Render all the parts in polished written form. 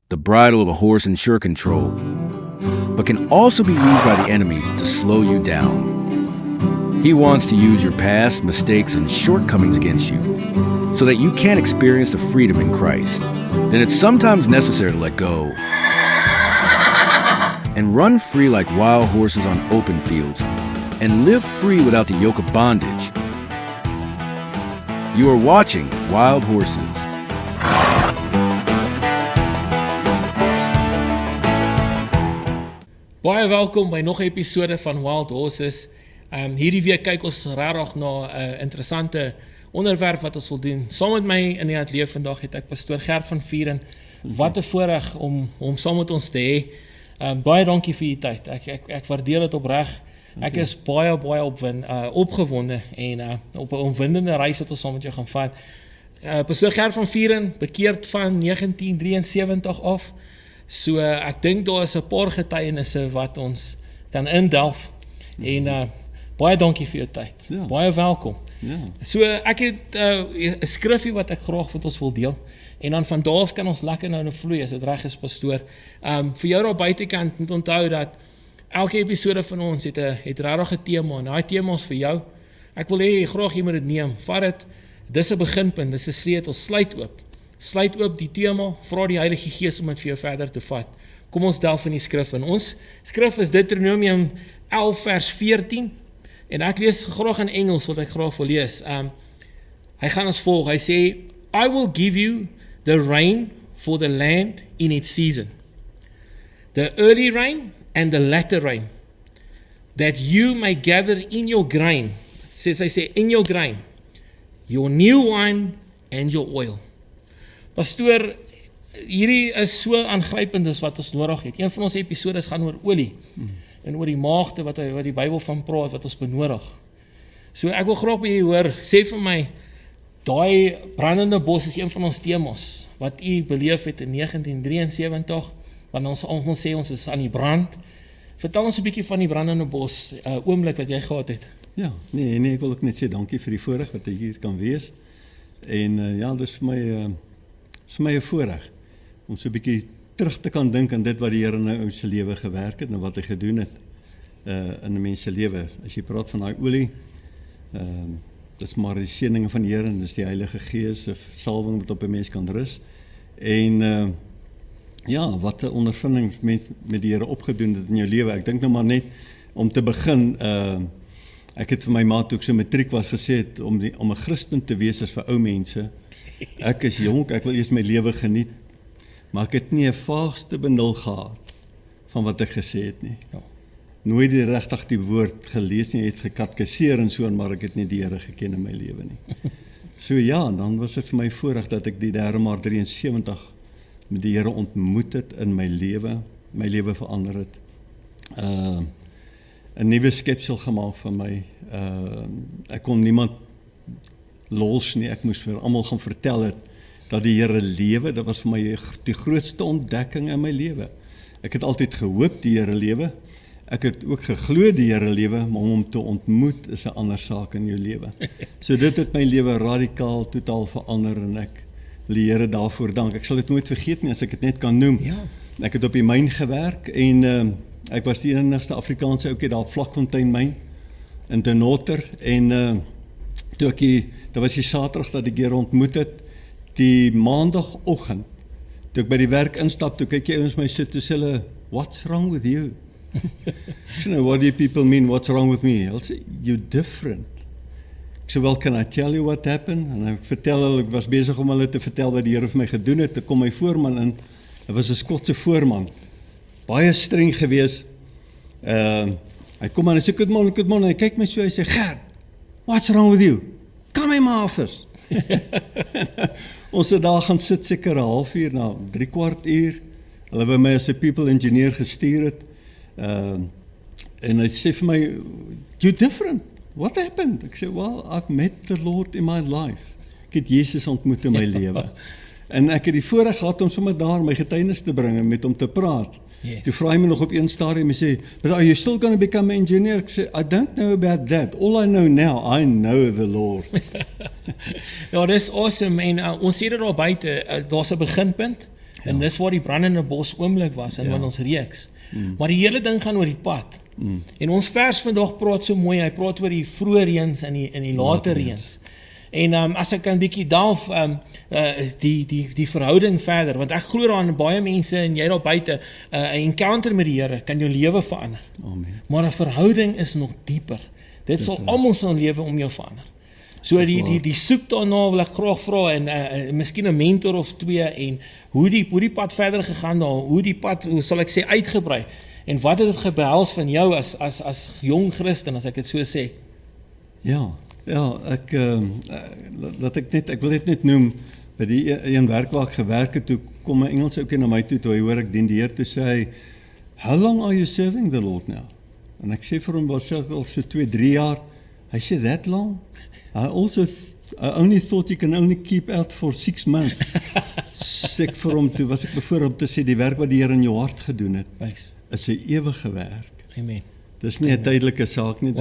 the bridle of a horse in sure control, but can also be used by the enemy to slow you down. He wants to use your past, mistakes, and shortcomings against you so that you can't experience the freedom in Christ. Then it's sometimes necessary to let go and run free like wild horses on open fields and live free without the yoke of bondage. You are watching Wild Horses. Baie welkom by nog 'n episode van Wild Horses. Hierdie week kyk ons regtig na 'n interessante onderwerp wat ons wil doen. Saam met my in die ateljee vandag het ek pastoor Gert van Vieren. Wat 'n voorreg om saam met ons te hê. Baie dankie vir u tyd. Ek waardeer dit opreg. Ek is baie opgewonde en op 'n omwindende reis wat ons saam met jou gaan vat. Pastoor Gert van Vieren, bekeerd van 1973 af. So ek dink daar is 'n paar getuienisse wat ons kan indelf. En baie dankie vir jou tyd. Ja. Baie welkom. Ja. So ek het 'n skrifgie wat ek graag met ons wil deel. En dan van daar af kan ons lekker nou vloei as dit reg is, pastoor. Vir jou daar buitekant moet onthou dat elke episode van ons het regtig 'n tema en daai tema is vir jou. Ek wil hê graag jy moet dit neem. Vat dit. Dis 'n beginpunt, dis 'n sleutel. Sluit oop die tema, vra die Heilige Gees om dit vir jou verder te vat. Kom ons delf in die skrif in. Ons skrif is Deuteronomium 11 vers 14 en ek lees graag in Engels wat ek graag wil lees. Hy gaan as volg, hy sê, I will give you the rain for the land in its season, the early rain and the latter rain, that you may gather in your grain, says hy sê, in your grain, your new wine and your oil. Pastoor, hierdie is so aangrypend as wat ons nodig het. Een van ons episodes gaan oor olie en oor die maagde wat die Bybel van praat, wat ons benodig. So ek wil graag by jy hoor, sê vir my, daai brandende bos is een van ons temas, wat u beleef het in 1973, want ons almal sê ons is aan die brand. Vertel ons 'n bietjie van die brandende bos, oomblik wat jy gehad het. Ja, nee, ek wil ook net sê dankie vir die voorreg wat ek hier kan wees. En ja, dis vir my 'n voorreg om so 'n bietjie terug te kan dink aan dit wat die Here nou in sy lewe gewerk het en wat hy gedoen het in 'n mens se lewe. As jy praat van daai olie, dis maar die seëninge van die Here en dis die Heilige Gees se salwing wat op 'n mens kan rus. En ja, wat 'n ondervinding met die Here opgedoen het in jou lewe. Ek dink nou maar net om te begin, ek het vir my ma toe ek so matriek was gesê het, om 'n Christen te wees is vir ou mense. Ek is jonk, ek wil eers my lewe geniet, maar ek het nie 'n vaagste benul gehad van wat ek gesê het nie. Ja. Nooit regtig die woord gelees nie, het gekatkeseer en so, maar ek het nie die Here geken in my lewe nie. So ja, dan was dit vir my voorreg dat ek die 3 Maart 73 met die Here ontmoet het in my lewe verander het. 'n nuwe skepsel gemaak van my. Ek kon niemand los nie, ek moes vir almal gaan vertel het dat die Here lewe. Dit was vir my die grootste ontdekking in my lewe. Ek het altyd gehoop die Here lewe. Ek het ook geglo die Here lewe, maar om hom te ontmoet is 'n ander saak in jou lewe. So dit het my lewe radikaal totaal verander en ek wil die Here daarvoor dank. Ek sal dit nooit vergeet nie as ek dit net kan noem. Ja. Ek het op die myn gewerk en ek was die enigste Afrikaanse ouetjie daar op Vlakfontein myn in De Notter en toe dit was die Saterdag dat ek Here ontmoet het, die Maandagoggend, toe ek by die werk instap, toe kyk jy ouens my sit, toe sê hulle, what's wrong with you? You know, what do people mean, what's wrong with me? I'll say, you're different. Ek sê, well, can I tell you what happened? En ek vertel hulle, ek was besig om hulle te vertel wat die Here vir my gedoen het. Ek kom my voorman in, hy was 'n Skotse voorman, baie streng gewees. Hy kom aan en sê, good morning, hy kyk my so, hy sê, Gert, what's wrong with you? Come in my office. Ons het daar gaan sit seker 'n halfuur na 3/4 uur. Hulle wou my as 'n people engineer gestuur het. En hy sê vir my, you're different. What happened? Ek sê, well, I've met the Lord in my life. Ek het Jesus ontmoet in my lewe. En ek het die voorreg gehad om sommer daar my getuienis te bring en met hom te praat. Yes. Toe vra hy my nog op een stadium en sê, but are you still going to become an engineer? Ek sê, I don't know about that. All I know now, I know the Lord. Ja, dis awesome en ons sê dit daar buite, daar's 'n beginpunt En dis waar die brandende bos oomblik was in ons reeks. Maar die hele ding gaan oor die pad. En ons vers vandag praat so mooi, hy praat oor die vroeë reëns en die late reëns. En as ek kan bietjie delf die verhouding verder, want ek glo daaraan baie mense en jy daar buite 'n encounter met die Here kan jou lewe verander. Amen. Maar 'n verhouding is nog dieper. Dit sal almal se lewe om jou verander. So die soek daarna wil ek graag vra en miskien 'n mentor of twee en hoe die pad verder gegaan daar, hoe sal ek sê uitgebrei en wat het dit behels van jou as jong Christen as ek dit so sê? Ja, ek wil dit net noem, by die een werk waar ek gewerk het, toe kom 'n Engelse ouetjie na my toe hy hoor ek dien die Here, toe sê hy, "How long are you serving the Lord now?" En ek sê vir hom, "Was al so 2-3 jaar." Hy sê, "That long? I only thought you can only keep out for 6 months." Sê ek vir hom, toe was ek bevoorreg om te sê, die werk wat die Here in jou hart gedoen het, is 'n ewige werk. Amen. Dis nie 'n tydelike saak nie,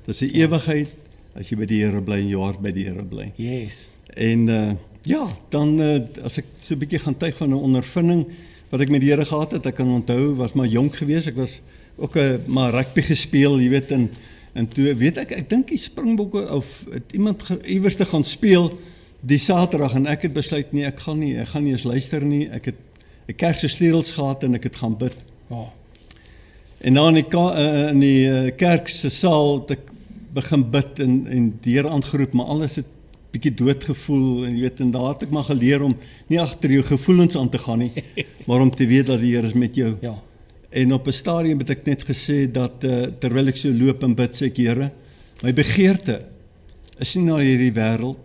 dis 'n ewigheid, as jy by die Here bly en jou hart by die Here bly. Yes. En dan as ek so 'n bietjie gaan tuig van 'n ondervinding wat ek met die Here gehad het, ek kan onthou, was maar jonk geweest, ek was ook maar rugby gespeel, jy weet, en toe weet ek dink die Springbokke of iemand iewers te gaan speel die Saterdag en ek het besluit nee, ek gaan nie eens luister nie. Ek het 'n kerk se sleutels gehad en ek het gaan bid. Oh. En dan in die kerk se saal het ek begin bid en die Here aangeroep, maar alles het bietjie dood gevoel en jy weet, en daar het ek maar geleer om nie agter jou gevoelens aan te gaan nie, maar om te weet dat die Here is met jou. Ja. En op 'n stadium het ek net gesê dat terwyl ek so loop en bid, sê ek, Here, my begeerte is nie na hierdie wêreld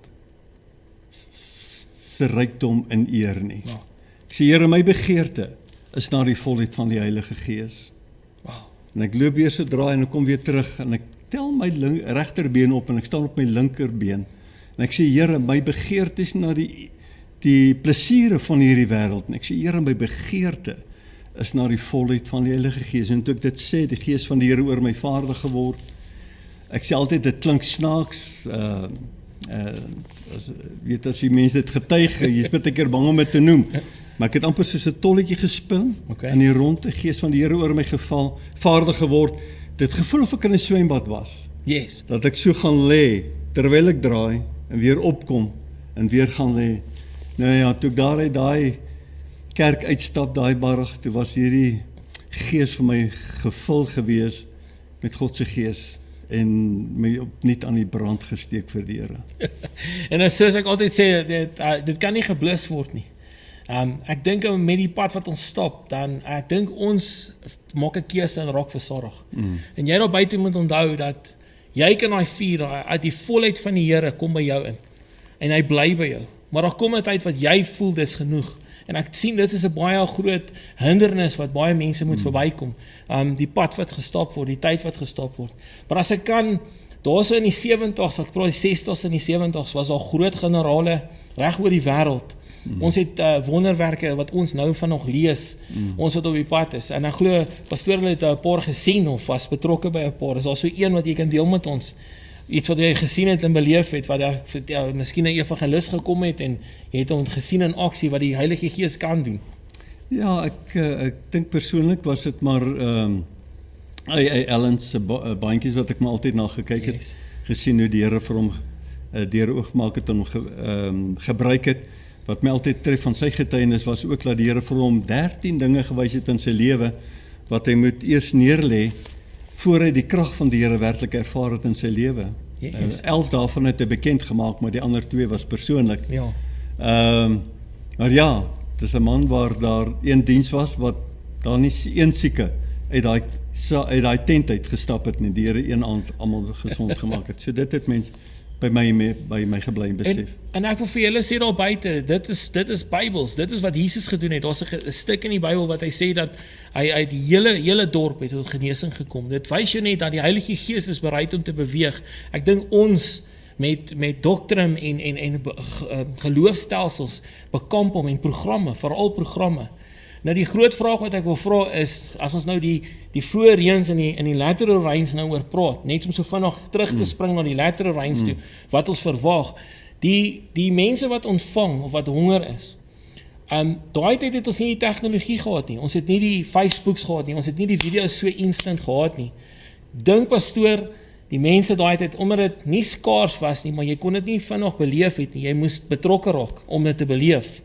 se rykdom en eer nie. Ja. Ek sê, Here, my begeerte is na die volheid van die Heilige Gees. Wow. En ek loop weer so draai en ek kom weer terug en ek tel my regterbeen op en ek staan op my linkerbeen. En ek sê, Here, my begeerte is na die plesiere van hierdie wêreld. En ek sê, Here, my begeerte is na die volheid van die Heilige Gees. En toe ek dit sê, die Gees van die Here oor my vaardig geword. Ek sê altyd, dit klink snaaks, as die mense dit getuig, jy is baie keer bang om dit te noem, maar ek het amper soos 'n tolletjie gespin, in die rondte, Gees van die Here oor my vaardig geword, dit gevoel of ek in 'n swembad was, Yes. dat ek so gaan lê, terwyl ek draai, en weer opkom, en weer gaan lê. Nou ja, toe ek daar uit daai kerk uitstap, daai barg, toe was hierdie Gees vir my gevul gewees, met God se Gees, en my opnuut aan die brand gesteek vir die Here. En soos ek altyd sê, dit kan nie geblus word nie. Ek dink met die pad wat ons stap, dan ek dink ons maak 'n keuse en raak versorg. En jy daar buite moet onthou dat jy kan daai vuur, uit die volheid van die Here kom by jou in. En hy bly by jou. Maar daar kom 'n tyd wat jy voel dis genoeg. En ek sien dit is 'n baie groot hindernis wat baie mense moet verbykom. Die pad wat gestap word, die tyd wat gestap word. Maar as ek kan, daar so in die 70s, ek praat die 60s en die 70s, was daar groot generale reg oor die wêreld. Ons het wonderwerke wat ons nou van nog lees, ons wat op die pad is. En ek glo, pastoor het 'n paar gesien of was betrokke by 'n paar. Is daar so een wat jy kan deel met ons? Iets wat jy gesien het en beleef het, wat miskien 'n evangelis gekom het en jy het hom gesien in aksie wat die Heilige Gees kan doen. Ja, ek dink persoonlik was dit maar Ellen se bandjies wat ek maar altyd na gekyk het, Yes. gesien hoe die Here vir hom deur oog gemaak het en hom gebruik het. Wat my altyd tref van sy getuienis was ook dat die Here vir hom 13 dinge gewys het in sy lewe wat hy moet eers neerlê voor hy die krag van die Here werklik ervaar het in sy lewe. Yes. 11 daarvan het hy bekend gemaak, maar die ander 2 was persoonlik. Ja. Maar ja, het is 'n man waar daar een diens was wat daar nie een sieke uit daai tent uit gestap het nie, die Here een aand almal gesond gemaak het. So dit het mense by my gebly en besef. En ek wil vir julle sê daar buite, dit is Bybels, dit is wat Jesus gedoen het. Daar's 'n stuk in die Bybel wat hy sê dat hy uit die hele dorp het tot genesing gekom. Dit wys jou net dat die Heilige Gees is bereid om te beweeg. Ek dink ons met doktrin en geloofstelsels bekamp hom en programme, veral programme. Nou die groot vraag wat ek wil vra is, as ons nou die vroeë reëns in die lateral rains nou oor praat, net om so vinnig terug te spring na die lateral rains toe, wat ons verwag, die mense wat ontvang of wat honger is, Daai tyd het ons nie die tegnologie gehad nie. Ons het nie die Facebooks gehad nie. Ons het nie die video's so instant gehad nie. Dink pastoor, die mense daai tyd, omdat dit nie skaars was nie, maar jy kon dit nie vinnig beleef het nie. Jy moes betrokke raak om dit te beleef.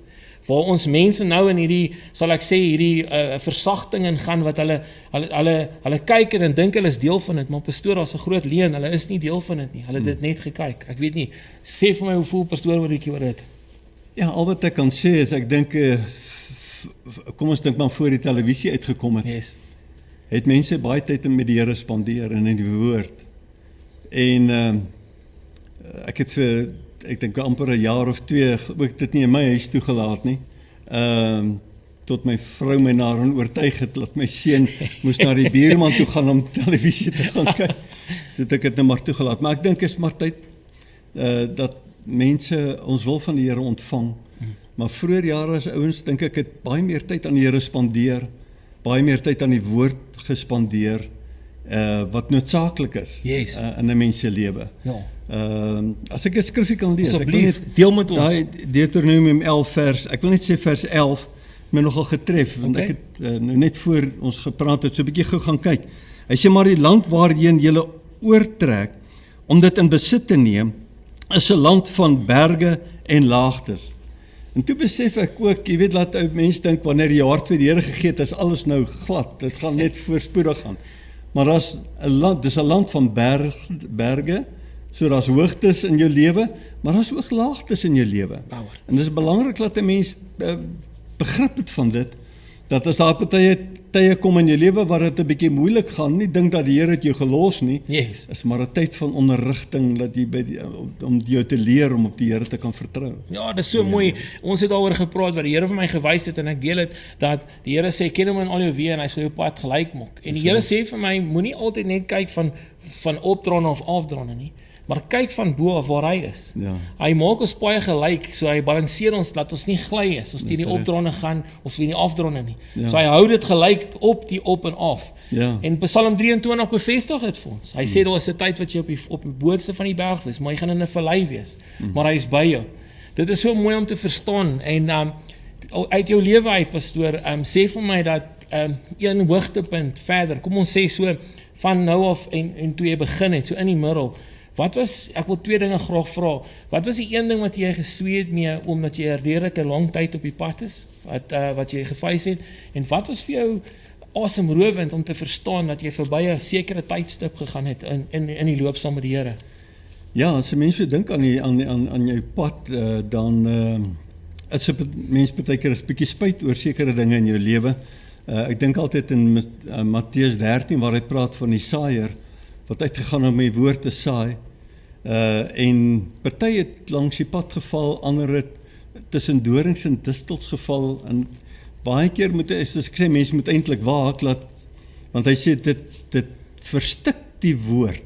Waar ons mense nou in hierdie, sal ek sê, hierdie versagting in gaan, wat hulle kyk en dink hulle is deel van dit, maar pastoor, as 'n groot leuen, hulle is nie deel van dit nie. Hulle het dit net gekyk. Ek weet nie, sê vir my hoe voel pastoor oor dit? Ja, al wat ek kan sê is, ek dink, kom ons dink maar voor die televisie uitgekom het, Yes. het mense baie tyd met die Here spandeer en in die woord. En ek het ek dink amper 'n jaar of 2 ook dit nie in my huis toegelaat nie. Tot my vrou my daarin oortuig het dat my seun moes na die buurman toe gaan om televisie te gaan kyk. Toe het ek dit nou maar toegelaat. Maar ek dink is maar tyd dat mense ons wil van die Here ontvang. Maar vroeër jare as ouens dink ek het baie meer tyd aan die Here spandeer, baie meer tyd aan die woord gespandeer, wat noodsaaklik is Yes. in 'n mens se lewe. Ja. As ek 'n skrifgie kan lees, Asseblief, deel met ons. Daai Deuteronomium 11 vers, ek wil net sê vers 11, my nogal getref, want Okay. ek het nou net voor ons gepraat het, so 'n bietjie gou gaan kyk. Hy sê, maar die land waarheen julle oortrek, om dit in besit te neem, is 'n land van berge en laagtes. En toe besef ek ook, jy weet, laat ou mense dink, wanneer jy hart vir die Here gegee het, is alles nou glad, dit gaan net voorspoedig gaan. Maar dis 'n land van berge, so daar's hoogtes in jou lewe, maar daar's ook laagtes in jou lewe. Power. En dis belangrik dat 'n mens begrip het van dit, dat as daar tye kom in jou lewe waar dit 'n bietjie moeilik gaan, nie dink dat die Here het jou gelos nie, Yes. is maar 'n tyd van onderrigting, dat jy om jou te leer om op die Here te kan vertrou. Ja, dis so mooi. Ons het daaroor gepraat wat die Here vir my gewys het en ek deel dit, dat die Here sê ken hom in al jou weë en hy sal jou pad gelyk maak. En die Here sê vir my, moenie altyd net kyk van opdraande of afdraande nie, maar kyk van bo af waar hy is. Ja. Hy maak ons baie gelyk, so hy balanseer ons dat ons nie gly is, ons teen die reg. opdraande gaan of teen die afdraande nie. Ja. So hy hou dit gelyk op die op en af. Ja. En Psalm 23 bevestig dit vir ons. Hy sê daar is 'n tyd wat jy op die boonste van die berg wees, maar jy gaan in 'n vallei wees, maar hy is by jou. Dit is so mooi om te verstaan en uit jou lewe uit, pastoor, sê vir my dat een hoogtepunt verder, kom ons sê so van nou af en toe jy begin het, so in die middel. Wat was, ek wil 2 dinge graag vra. Wat was die een ding wat jy gestoei het mee omdat jy redelike lang tyd op die pad is, wat jy geface het, en wat was vir jou asemrowend om te verstaan dat jy verby 'n sekere tydstip gegaan het in die loop saam met die Here? Ja, as 'n mens weer dink aan jou pad, dan is 'n mens baie keer 'n bietjie spyt oor sekere dinge in jou lewe. Ek dink altyd in Matteus 13 waar hy praat van die saaiër wat uitgegaan om die woord te saai. En party het langs die pad geval, ander het tussen dorings en distels geval, en baie keer moet, soos ek sê, mense moet eintlik waak, want hy sê dit verstik die woord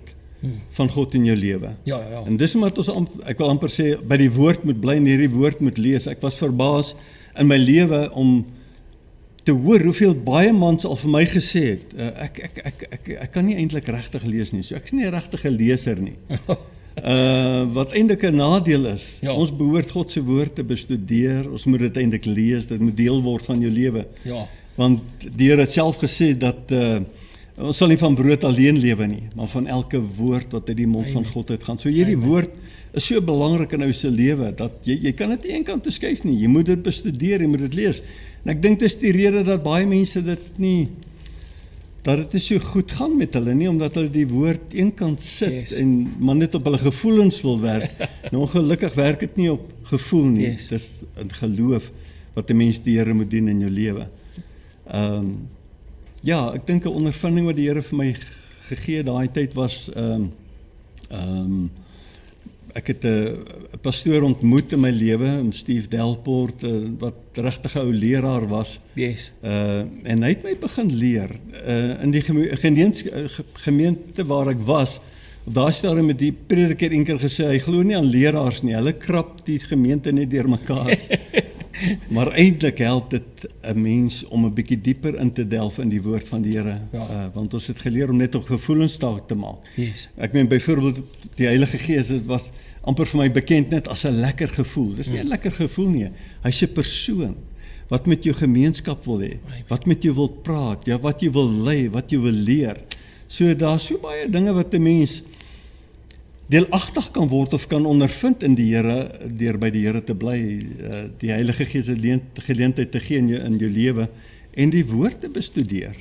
van God in jou lewe. Ja. En dis omdat ons, ek wil amper sê, by die woord moet bly en hierdie woord moet lees. Ek was verbaas in my lewe om te hoor hoeveel baie mans al vir my gesê het, ek kan nie eintlik regtig lees nie, so ek is nie 'n regtige leser nie. Wat eintlik 'n nadeel is. Ja. Ons behoort God se woord te bestudeer, ons moet dit eintlik lees, dit moet deel word van jou lewe. Ja. Want die Here het self gesê dat ons sal nie van brood alleen lewe nie, maar van elke woord wat uit die mond van God uitgaan. So hierdie woord is so belangrik in jou se lewe, dat jy kan dit nie eenkant toe skuif nie, jy moet dit bestudeer, jy moet dit lees. En ek dink dis die rede dat baie mense dit so goed gaan met hulle nie, omdat hulle die woord eenkant sit, Yes. en maar net op hulle gevoelens wil werk. Nou ongelukkig werk dit nie op gevoel nie, Yes. dis in geloof wat 'n mens die Here moet dien in jou lewe. Ja, ek dink 'n ondervinding wat die Here vir my gegee daai tyd was, ek het 'n pastoor ontmoet in my lewe, Steve Delport, wat regtig 'n ou leraar was. Yes. En hy het my begin leer in die gemeente waar ek was. Op daai stadium met die prediker eendag gesê, hy glo nie aan leraars nie, hulle krap die gemeente net deurmekaar. Maar eintlik help dit 'n mens om 'n bietjie dieper in te delf in die woord van die Here, Ja. Want ons het geleer om net op gevoelens staat te maak. Yes. Ek meen byvoorbeeld die Heilige Gees, dit was amper vir my bekend net as 'n lekker gevoel. Dis nie 'n lekker gevoel nie. Hy's 'n persoon. wat met jou gemeenskap wil hê, wat met jou wil praat, ja, wat jy wil lei, wat jy wil leer. So daar so baie dinge wat 'n mens deelagtig kan word of kan ondervind in die Here, deur by die Here te bly, die Heilige Gees 'n geleentheid te gee in jou lewe en die woord te bestudeer.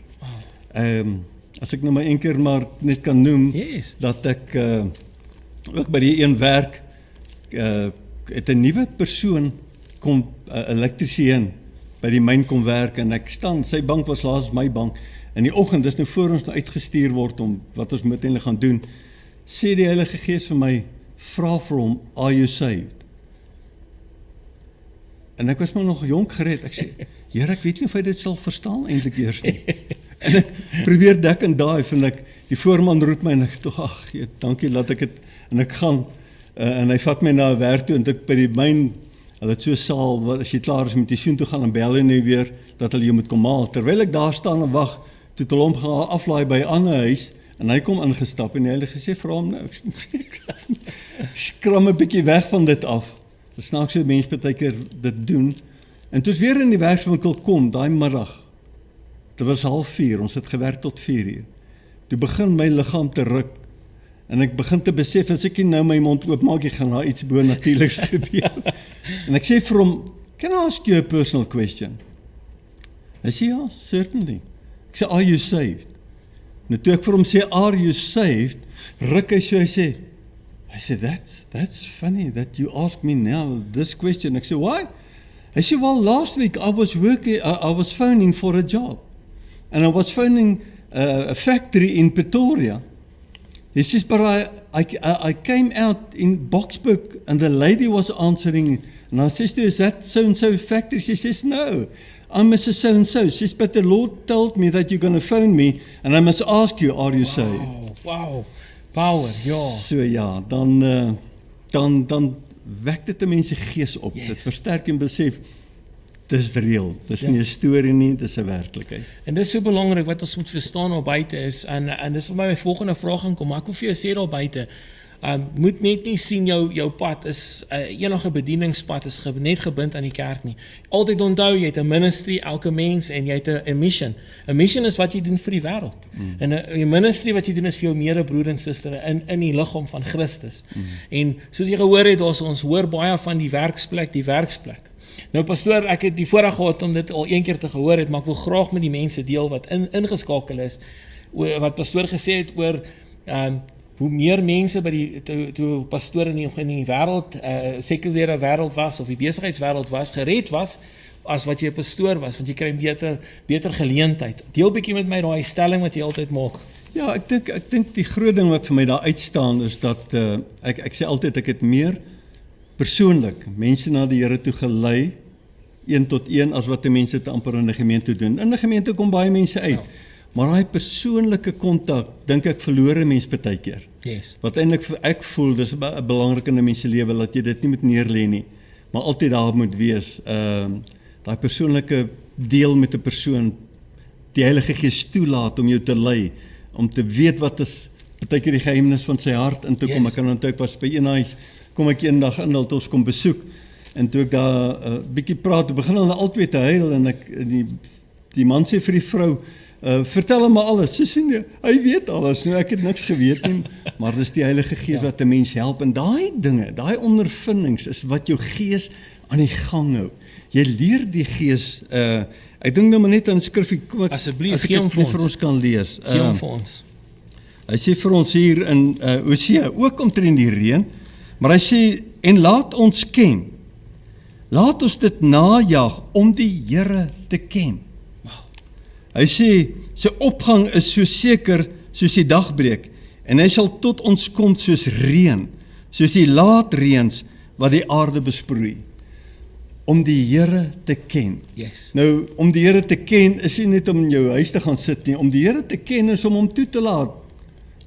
As ek nou maar een keer maar net kan noem, Yes. dat ek ook by die een werk, het 'n nuwe persoon kom, elektriesien, by die myn kom werk, en ek staan, sy bank was laas my bank, in die oggend, dis nou voor ons nou uitgestuur word, om wat ons moet eintlik gaan doen, sê die Heilige Gees vir my, vra vir hom, are you saved? En ek was maar nog jonk gered, ek sê, Here, ek weet nie of hy dit sal verstaan eintlik eers nie. En ek probeer dek en daai, vind ek, die voorman roep my, en ek tog, ag, dankie, laat ek het, en ek gaan, en hy vat my na 'n werk toe, en ek by die myn, hulle het so 'n saal, as jy klaar is met die soen toe gaan, en bel hy nou weer, dat hulle jou moet kom haal, terwyl ek daar staan en wag, toe het hulle hom gaan aflaai by 'n ander huis, en hy kom ingestap, en die Heilige gesê, vir hom nou, skram 'n bietjie weg van dit af, dit snaaks so mense partykeer dit doen, en toe is weer in die werkswinkel kom, daai middag, dit was 3:30, ons het gewerk tot 4:00, toe begin my liggaam te ruk, en ek begin te besef, as ek nie nou my mond oopmaak, ek gaan daar iets bo-natuurliks gebeur, en ek sê vir hom, can I ask you a personal question? Hy sê, ja, certainly, ek sê, are you saved? En toe ek vir hom sê, are you saved, ruk hy so, hy sê, that's funny that you ask me now this question. Ek sê, why? Hy sê, well, last week I was phoning for a job, and I was phoning a factory in Pretoria. He says, but I came out in Boksburg, and the lady was answering, and I says to her, is that so-and-so factory? She says, no, I'm Mrs. So-and-so. She says, but the Lord told me that you're going to phone me, and I must ask you, are you saved? Wow, power, ja. So ja, dan wek dit 'n mens se gees op. Yes. Dit versterk en besef, dis reëel. Dis nie 'n storie nie, dis 'n werklikheid. En dis so belangrik wat ons moet verstaan daar buite is, en dis vir my volgende vraag gaan kom, maar ek wil vir jou sê daar buite, moet net nie sien jou pad is, enige bedieningspad is net gebind aan die kerk nie. Altyd onthou, jy het 'n ministry, elke mens, en jy het 'n mission. 'n Mission is wat jy doen vir die wêreld. En 'n ministry wat jy doen is vir jou medebroer en suster in die liggaam van Christus. En soos jy gehoor het, ons hoor baie van die werksplek. Nou pastoor, ek het die voorreg gehad om dit al een keer te gehoor het, maar ek wil graag met die mense deel wat ingeskakel is, wat pastoor gesê het oor, hoe meer mense by toe pastoor in die wêreld, sekulêre wêreld was, of die besigheidswêreld was, gered was, as wat jy 'n pastoor was, want jy kry beter geleentheid. Deel bietjie met my daai stelling wat jy altyd maak. Ja, ek dink die groot ding wat vir my daar uitstaan is dat, ek sê altyd, ek het meer persoonlik mense na die Here toe gelei, 1 tot 1, as wat die mense te amper in 'n gemeente doen. In 'n gemeente kom baie mense uit, maar daai persoonlike kontak, dink ek, verloor 'n mens baie keer. Yes. Wat eintlik ek voel, dis belangrik in 'n mens se lewe, dat jy dit nie moet neerlê nie, maar altyd daar moet wees. Daai persoonlike deel met 'n persoon, die Heilige Gees toelaat om jou te lei, om te weet wat is baie keer die geheimnis van sy hart in te kom. Yes. Ek kan onthou, ek was by een huis, kom ek eendag in, dat ons kom besoek, en toe ek daar bietjie praat, begin hulle albei te huil, en die man sê vir die vrou, vertel hom maar alles. Sy sê, nee, hy weet alles, nou ek het niks geweet nie, maar dis die Heilige Gees wat 'n mens help, en daai dinge, daai ondervindings is wat jou gees aan die gang hou. Jy leer die gees, ek dink nou maar net aan skrifgie, Asseblief, gee hom vir ons kan lees. Gee hom vir ons. Hy sê vir ons hier in Hosea, ook omtrent die reën, maar hy sê, en laat ons ken, laat ons dit najag om die Here te ken. Hy sê, sy opgang is so seker soos die dagbreek, en hy sal tot ons kom soos reën, soos die laatreëns wat die aarde besproei. Om die Here te ken. Yes. Nou, om die Here te ken is nie net om in jou huis te gaan sit nie, om die Here te ken is om hom toe te laat,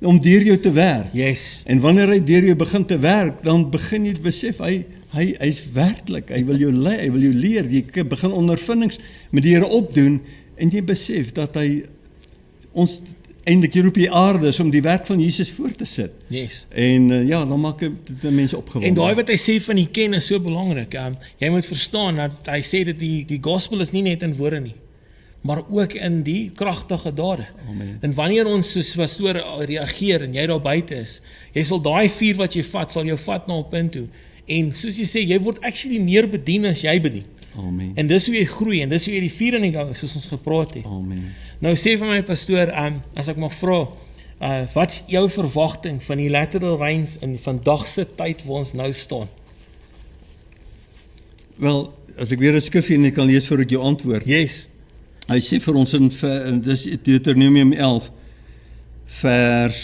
om deur jou te werk. Yes. En wanneer hy deur jou begin te werk, dan begin jy te besef, hy is werklik, hy wil jou lei, hy wil jou leer, jy begin ondervindings met die Here opdoen, en jy besef dat hy ons eintlik hier op die aarde is om die werk van Jesus voor te sit. Yes. En ja, dan maak dit die mense opgewonde. En daai wat hy sê van die ken is so belangrik. Jy moet verstaan dat hy sê dat die gospel is nie net in woorde nie, maar ook in die kragtige dade. Amen. En wanneer ons soos pastoor reageer en jy daar buite is, jy sal daai vuur wat jy vat, sal jou vat na 'n punt toe. En soos jy sê, jy word actually meer bedien as jy bedien. Amen. En dis hoe jy groei en dis hoe jy die vuur in die gang is, soos ons gepraat het. Amen. Nou sê vir my pastoor, as ek mag vra, wat's jou verwagting van die lateral rains in vandag se tyd waar ons nou staan? Wel, as ek weer 'n skrifgie net kan lees voor ek jou antwoord. Yes. Hy sê vir ons in dis Deuteronomium 11 vers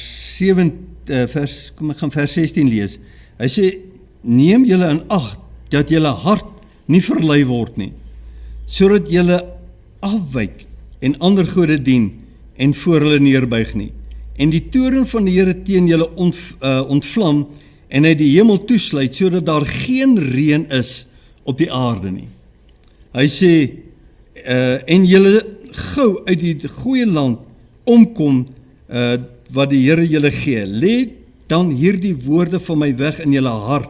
16 lees. Hy sê neem julle in ag dat julle hart nie verlei word nie, sodat julle afwyk en ander gode dien en voor hulle neerbuig nie. En die toorn van die Here teen julle ontvlam en hy die hemel toesluit sodat daar geen reën is op die aarde nie. Hy sê en julle gou uit die goeie land omkom wat die Here julle gee. Lê dan hierdie woorde van my weg in julle hart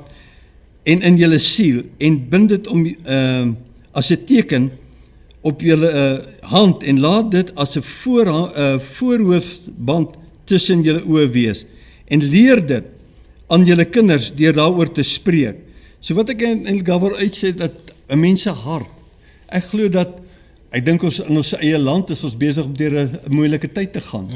en in julle siel en bind dit om as 'n teken op julle hand en laat dit as 'n voorhoofband tussen julle oë wees en leer dit aan julle kinders deur daaroor te spreek. So wat ek eintlik daaroor uitsê dat 'n mens se hart, ek glo dat ek dink ons in ons eie land is ons besig om deur 'n moeilike tyd te gaan.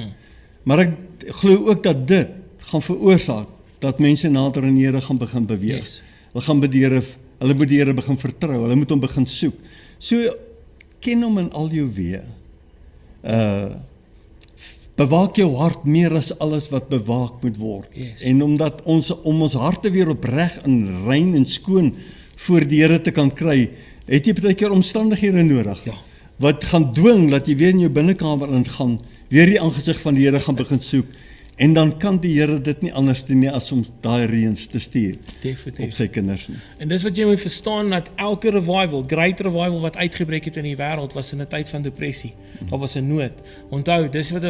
Maar ek glo ook dat dit gaan veroorsaak dat mense nader aan die Here gaan begin beweeg. Yes. Hulle moet die Here begin vertrou, hulle moet hom begin soek. So ken hom in al jou weë. Bewaak jou hart meer as alles wat bewaak moet word. Yes. En om ons harte weer opreg en rein en skoon voor die Here te kan kry, het jy baie keer omstandighede nodig. Ja. Wat gaan dwing dat jy weer in jou binnekamer ingaan, weer die aangesig van die Here gaan begin soek. En dan kan die Here dit nie anders doen nie as om daai reëns te stuur Definitief. op sy kinders nie. En dis wat jy moet verstaan, dat elke revival, great revival wat uitgebreek het in die wêreld, was in 'n tyd van depressie. Daar was 'n nood. Onthou, dis wat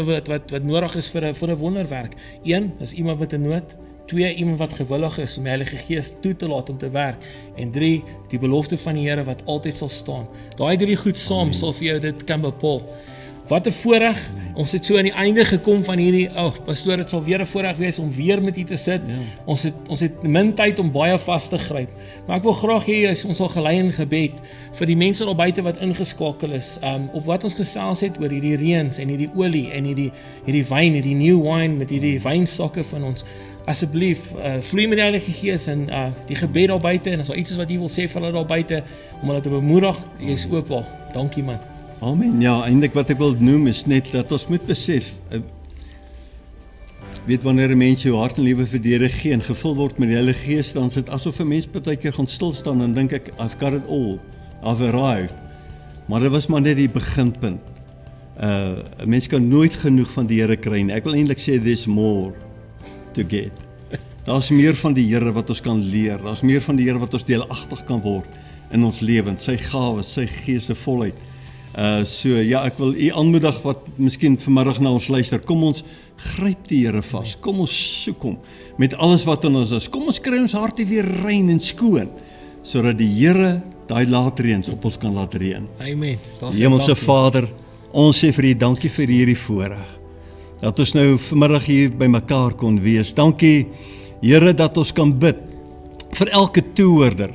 nodig is vir 'n wonderwerk. 1, is iemand met 'n nood. 2, iemand wat gewillig is om die Heilige Gees toe te laat om te werk. En 3, die belofte van die Here wat altyd sal staan. Daai 3 goed saam sal vir jou dit kan bepaal. Wat 'n voorreg, ons het so aan die einde gekom van hierdie, pastoor, dit sal weer 'n voorreg wees om weer met u te sit. Ja. Ons het min tyd om baie vas te gryp. Maar ek wil graag hê ons sal gelei in gebed vir die mense daar buite wat ingeskakel is, op wat ons gesels het oor hierdie reëns en hierdie olie en hierdie wyn, hierdie new wine met hierdie wynsakke van ons. Asseblief, vloei met die Heilige Gees en die gebed daar buite, en as daar iets is wat jy wil sê vir hulle daar buite, om hulle te bemoedig, jy is oop waar. Dankie man. Amen. Ja, eintlik wat ek wil noem is net dat ons moet besef, weet wanneer 'n mens jou hart en lewe vir die Here gee en gevul word met die Heilige Gees, dan is dit asof 'n mens baie keer gaan stil staan en dink ek, I've got it all, I've arrived. Maar dit was maar net die beginpunt. 'n Mens kan nooit genoeg van die Here kry nie. Ek wil eintlik sê there's more to get. Daar's meer van die Here wat ons kan leer. Daar's meer van die Here wat ons deelagtig kan word in ons lewens, sy gawes, sy Gees se volheid. So ja, ek wil u aanmoedig wat miskien vanmiddag na ons luister. Kom ons gryp die Here vas. Kom ons soek hom met alles wat in ons is. Kom ons kry ons harte weer rein en skoon, sodat die Here daai laatreëns op ons kan laat reën. Amen. Hemelse Vader, ons sê vir u dankie vir hierdie voorreg, dat ons nou vanmiddag hier by mekaar kon wees. Dankie Here dat ons kan bid vir elke toehoorder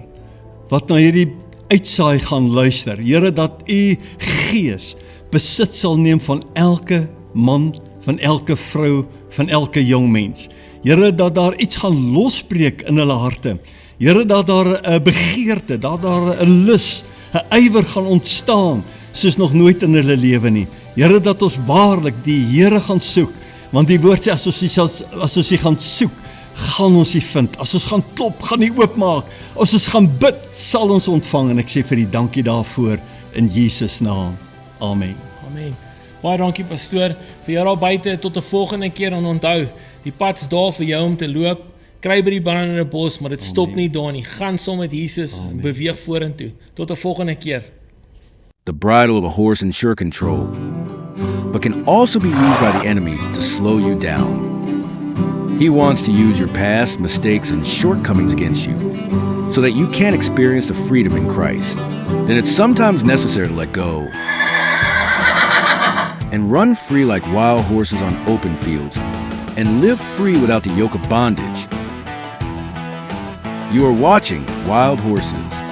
wat na hierdie uitsaai gaan luister. Here, dat u Gees besit sal neem van elke man, van elke vrou, van elke jong mens. Here, dat daar iets gaan losbreek in hulle harte. Here, dat daar 'n begeerte, dat daar 'n lus, 'n ywer gaan ontstaan soos nog nooit in hulle lewe nie. Here, dat ons waarlik die Here gaan soek, want die woord sê as ons die gaan soek, gaan ons die vind. As ons gaan klop, gaan die oopmaak. As ons gaan bid, sal ons ontvang. En ek sê vir die dankie daarvoor in Jesus naam. Amen. Amen. Baie dankie pastoor, vir jou daar buite, tot 'n volgende keer, en onthou, die pad's daar vir jou om te loop. Kry by die brandende bos, maar dit stop nie daar nie. Gaan saam met Jesus, beweeg vorentoe. Tot 'n volgende keer. The bridle of a horse in sure control, but can also be used by the enemy to slow you down. He wants to use your past, mistakes, and shortcomings against you so that you can't experience the freedom in Christ. Then it's sometimes necessary to let go and run free like wild horses on open fields and live free without the yoke of bondage. You are watching Wild Horses.